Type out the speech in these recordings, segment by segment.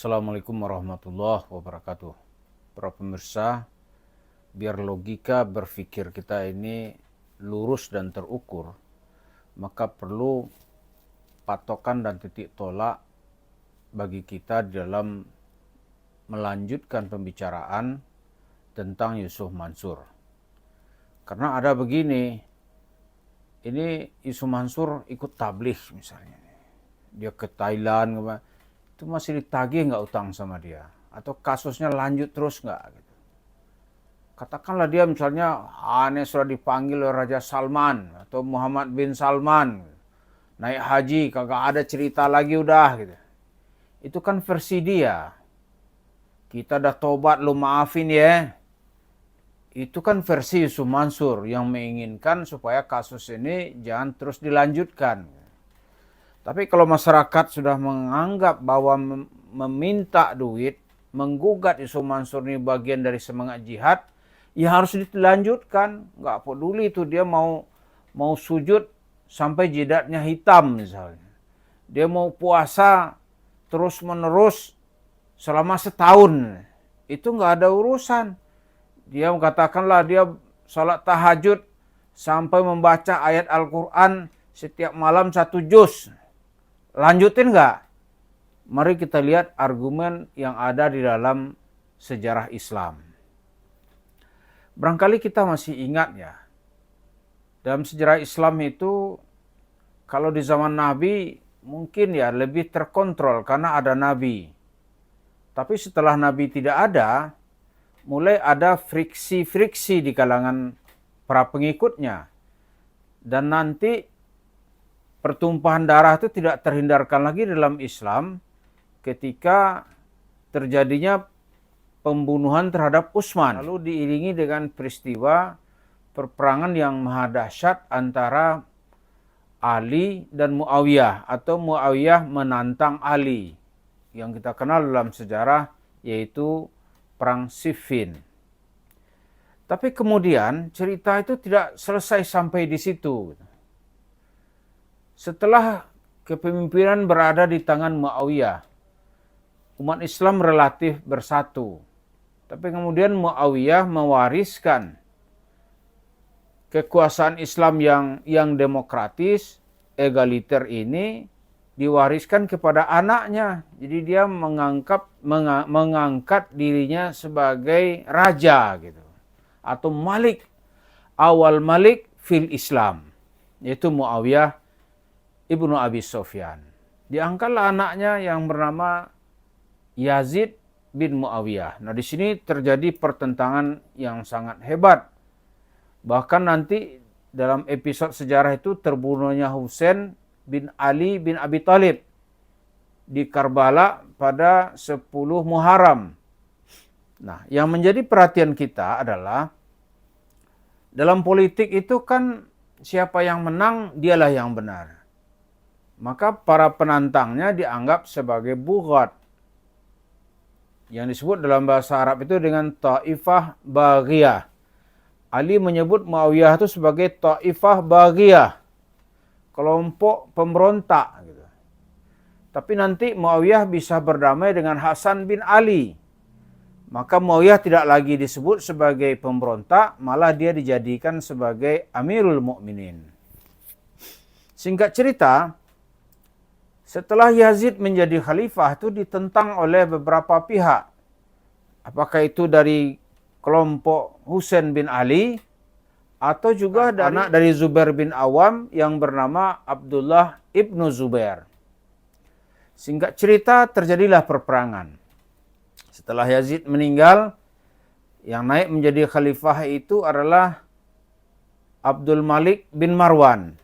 Assalamualaikum warahmatullahi wabarakatuh. Para pemirsa, biar logika berpikir kita ini lurus dan terukur, maka perlu patokan dan titik tolak bagi kita dalam melanjutkan pembicaraan tentang Yusuf Mansur. Karena ada begini, ini Yusuf Mansur ikut tabligh misalnya. Dia ke Thailand, itu masih ditagih nggak utang sama dia? Atau kasusnya lanjut terus nggak? Gitu. Katakanlah dia misalnya aneh sudah dipanggil oleh Raja Salman atau Muhammad bin Salman, naik haji kagak ada cerita lagi udah gitu. Itu kan versi dia. Kita dah tobat lu maafin ya. Itu kan versi Yusuf Mansur yang menginginkan supaya kasus ini jangan terus dilanjutkan. Tapi kalau masyarakat sudah menganggap bahwa meminta duit, menggugat Yusuf Mansur ini bagian dari semangat jihad, ya harus dilanjutkan. Nggak peduli itu dia mau sujud sampai jidatnya hitam misalnya. Dia mau puasa terus menerus selama setahun. Itu nggak ada urusan. Dia katakanlah dia salat tahajud sampai membaca ayat Al-Quran setiap malam 1 juz. Lanjutin nggak? Mari kita lihat argumen yang ada di dalam sejarah Islam. Barangkali kita masih ingat ya, dalam sejarah Islam itu, kalau di zaman Nabi mungkin ya lebih terkontrol karena ada Nabi. Tapi setelah Nabi tidak ada, mulai ada friksi-friksi di kalangan para pengikutnya. Dan nanti pertumpahan darah itu tidak terhindarkan lagi dalam Islam ketika terjadinya pembunuhan terhadap Utsman. Lalu diiringi dengan peristiwa perperangan yang maha dahsyat antara Ali dan Muawiyah atau Muawiyah menantang Ali yang kita kenal dalam sejarah yaitu Perang Siffin. Tapi kemudian cerita itu tidak selesai sampai di situ. Setelah kepemimpinan berada di tangan Muawiyah, umat Islam relatif bersatu. Tapi kemudian Muawiyah mewariskan kekuasaan Islam yang demokratis, egaliter ini diwariskan kepada anaknya. Jadi dia mengangkat dirinya sebagai raja gitu. Atau malik, awal malik fil Islam. Yaitu Muawiyah Ibnu Abi Sufyan. Diangkatlah anaknya yang bernama Yazid bin Muawiyah. Nah, di sini terjadi pertentangan yang sangat hebat. Bahkan nanti dalam episode sejarah itu terbunuhnya Husain bin Ali bin Abi Thalib di Karbala pada 10 Muharram. Nah, yang menjadi perhatian kita adalah dalam politik itu kan siapa yang menang dialah yang benar. Maka para penantangnya dianggap sebagai bughat. Yang disebut dalam bahasa Arab itu dengan ta'ifah baghiyah. Ali menyebut Muawiyah itu sebagai ta'ifah baghiyah. Kelompok pemberontak. Gitu. Tapi nanti Muawiyah bisa berdamai dengan Hasan bin Ali. Maka Muawiyah tidak lagi disebut sebagai pemberontak, malah dia dijadikan sebagai Amirul Mukminin. Singkat cerita, setelah Yazid menjadi khalifah itu ditentang oleh beberapa pihak. Apakah itu dari kelompok Husain bin Ali atau juga anak dari Zubair bin Awam yang bernama Abdullah ibnu Zubair. Singkat cerita terjadilah perperangan. Setelah Yazid meninggal, yang naik menjadi khalifah itu adalah Abdul Malik bin Marwan.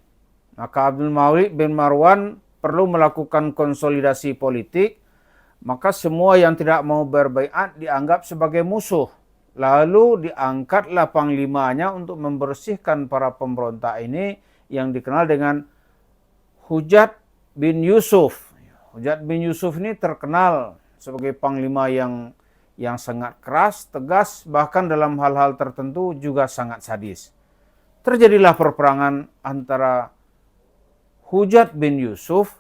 Maka Abdul Malik bin Marwan perlu melakukan konsolidasi politik, maka semua yang tidak mau berbaiat dianggap sebagai musuh. Lalu diangkatlah panglimanya untuk membersihkan para pemberontak ini yang dikenal dengan Hujat bin Yusuf. Hujat bin Yusuf ini terkenal sebagai panglima yang sangat keras, tegas, bahkan dalam hal-hal tertentu juga sangat sadis. Terjadilah perperangan antara Hujat bin Yusuf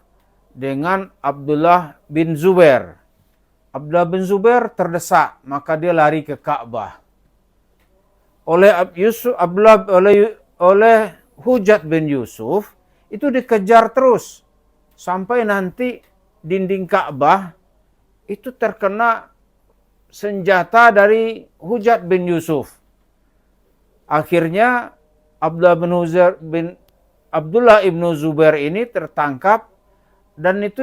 dengan Abdullah bin Zubair. Abdullah bin Zubair terdesak, maka dia lari ke Ka'bah. Oleh Hujat bin Yusuf itu dikejar terus sampai nanti dinding Ka'bah itu terkena senjata dari Hujat bin Yusuf. Akhirnya Abdullah ibnu Zubair ini tertangkap dan itu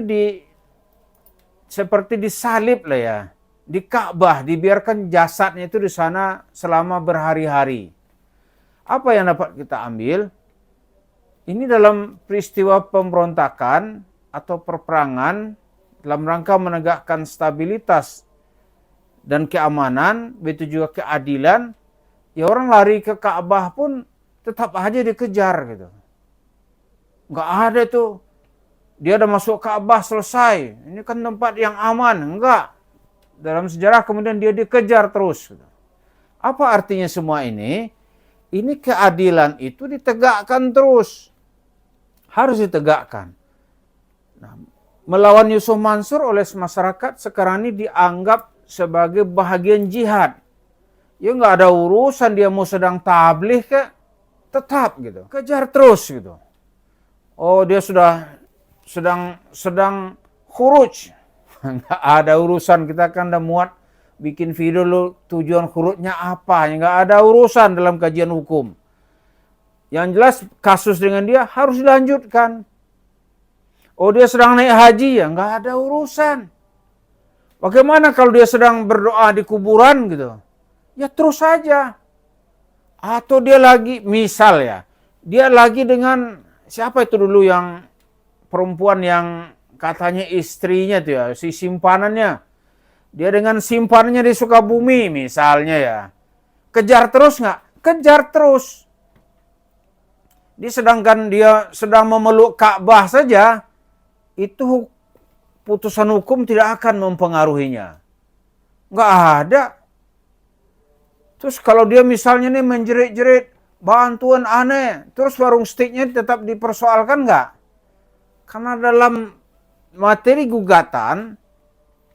seperti disalib lah ya. Di Ka'bah, dibiarkan jasadnya itu di sana selama berhari-hari. Apa yang dapat kita ambil? Ini dalam peristiwa pemberontakan atau perperangan dalam rangka menegakkan stabilitas dan keamanan, begitu juga keadilan, ya orang lari ke Ka'bah pun tetap aja dikejar gitu. Nggak ada tuh, dia udah masuk Ka'bah selesai, ini kan tempat yang aman. Enggak. Dalam sejarah kemudian dia dikejar terus. Apa artinya semua ini? Ini keadilan itu ditegakkan terus. Harus ditegakkan. Nah, melawan Yusuf Mansur oleh masyarakat sekarang ini dianggap sebagai bahagian jihad. Ya nggak ada urusan dia mau sedang tabligh ke, tetap gitu. Kejar terus gitu. Oh dia sudah sedang khuruj. Nggak ada urusan, kita kan udah muat bikin video lu tujuan khurujnya apa. Nggak ada urusan dalam kajian hukum. Yang jelas kasus dengan dia harus dilanjutkan. Oh dia sedang naik haji ya nggak ada urusan. Bagaimana kalau dia sedang berdoa di kuburan gitu? Ya terus saja. Atau dia lagi, misal ya, dia lagi dengan siapa itu dulu yang perempuan yang katanya istrinya tuh ya, si simpanannya. Dia dengan simpanannya di Sukabumi misalnya ya. Kejar terus nggak? Kejar terus. Sedangkan dia sedang memeluk Ka'bah saja, itu putusan hukum tidak akan mempengaruhinya. Nggak ada. Terus kalau dia misalnya nih menjerit-jerit, bantuan aneh, terus warung steaknya tetap dipersoalkan nggak? Karena dalam materi gugatan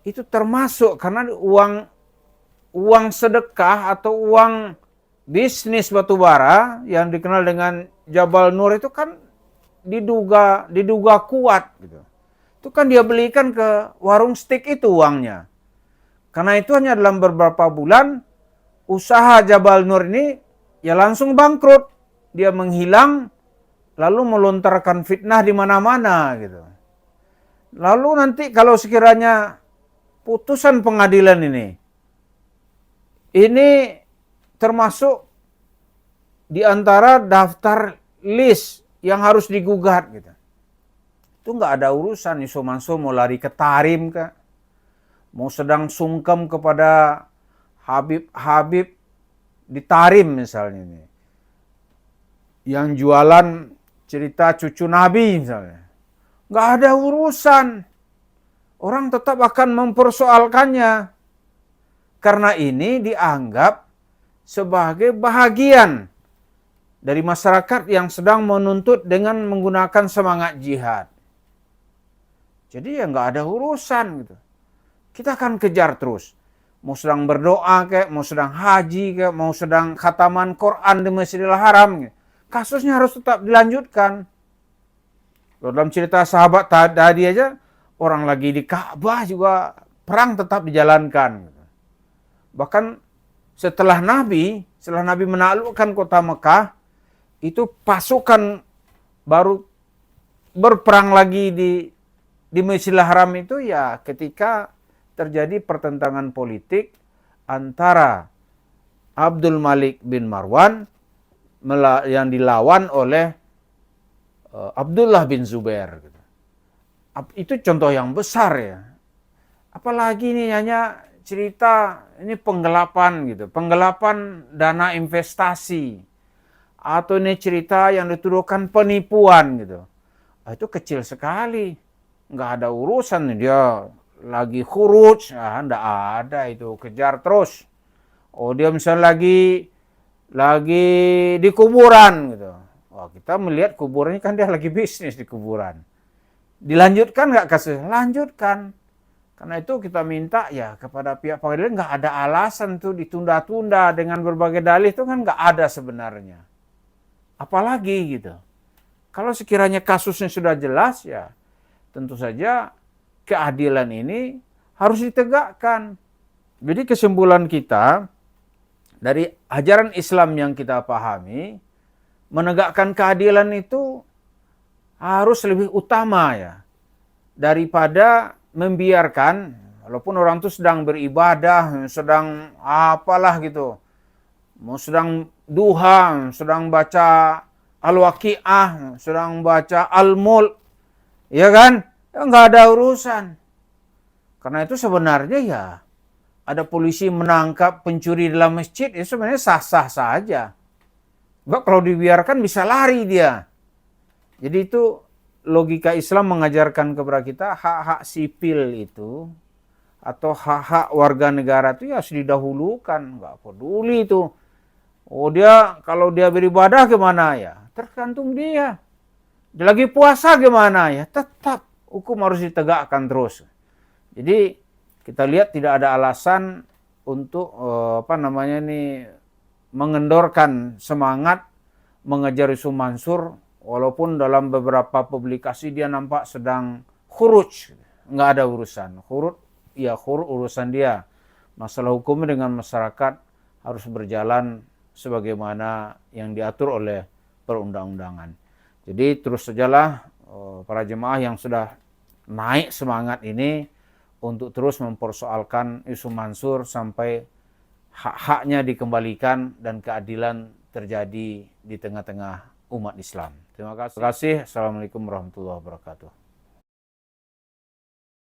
itu termasuk karena uang sedekah atau uang bisnis batubara yang dikenal dengan Jabal Nur itu kan diduga kuat gitu. Itu kan dia belikan ke warung steak itu uangnya. Karena itu hanya dalam beberapa bulan usaha Jabal Nur ini ya langsung bangkrut. Dia menghilang lalu melontarkan fitnah di mana-mana gitu. Lalu nanti kalau sekiranya putusan pengadilan ini termasuk di antara daftar list yang harus digugat gitu. Itu nggak ada urusan Yusuf Mansur mau lari ke Tarim kah? Mau sedang sungkem kepada Habib di Tarim misalnya ini. Yang jualan cerita cucu Nabi misalnya. Nggak ada urusan. Orang tetap akan mempersoalkannya. Karena ini dianggap sebagai bahagian dari masyarakat yang sedang menuntut dengan menggunakan semangat jihad. Jadi ya nggak ada urusan gitu. Kita akan kejar terus. Mau sedang berdoa kayak, mau sedang haji kayak, mau sedang khataman Quran di Masjidil Haram. Kasusnya harus tetap dilanjutkan. Dalam cerita sahabat tadi aja, orang lagi di Ka'bah juga perang tetap dijalankan. Bahkan setelah Nabi menaklukkan kota Mekah, itu pasukan baru berperang lagi di Masjidil Haram itu ya ketika terjadi pertentangan politik antara Abdul Malik bin Marwan yang dilawan oleh Abdullah bin Zubair. Itu contoh yang besar ya. Apalagi ini hanya cerita ini penggelapan gitu, penggelapan dana investasi. Atau ini cerita yang dituduhkan penipuan gitu. Itu kecil sekali. Nggak ada urusan dia lagi khuruj, nggak ada itu, kejar terus. Oh dia misalnya lagi di kuburan gitu. Wah kita melihat kuburannya kan dia lagi bisnis di kuburan. Dilanjutkan nggak kasus? Lanjutkan. Karena itu kita minta ya kepada pihak pengadilan, nggak ada alasan tuh ditunda-tunda dengan berbagai dalih, itu kan nggak ada sebenarnya. Apalagi gitu. Kalau sekiranya kasusnya sudah jelas ya tentu saja keadilan ini harus ditegakkan. Jadi kesimpulan kita dari ajaran Islam yang kita pahami, menegakkan keadilan itu harus lebih utama ya daripada membiarkan, walaupun orang itu sedang beribadah, sedang apalah gitu, mau sedang duha, sedang baca Al-Waqi'ah, sedang baca Al-Mulk, ya kan? Ya, nggak ada urusan. Karena itu sebenarnya ya ada polisi menangkap pencuri dalam masjid, ya sebenarnya sah-sah saja. Sebab kalau dibiarkan bisa lari dia. Jadi itu logika Islam mengajarkan kepada kita hak-hak sipil itu atau hak-hak warga negara itu ya harus didahulukan, nggak peduli itu. Oh dia kalau dia beribadah gimana ya? Tergantung dia. Dia lagi puasa gimana ya? Tetap hukum harus ditegakkan terus. Jadi kita lihat tidak ada alasan untuk mengendorkan semangat mengejar isu Mansur. Walaupun dalam beberapa publikasi dia nampak sedang khuruj, nggak ada urusan. Khuruj urusan dia. Masalah hukumnya dengan masyarakat harus berjalan sebagaimana yang diatur oleh perundang-undangan. Jadi terus sajalah para jemaah yang sudah naik semangat ini untuk terus mempersoalkan isu Mansur sampai hak-haknya dikembalikan dan keadilan terjadi di tengah-tengah umat Islam. Terima kasih. Assalamualaikum warahmatullahi wabarakatuh.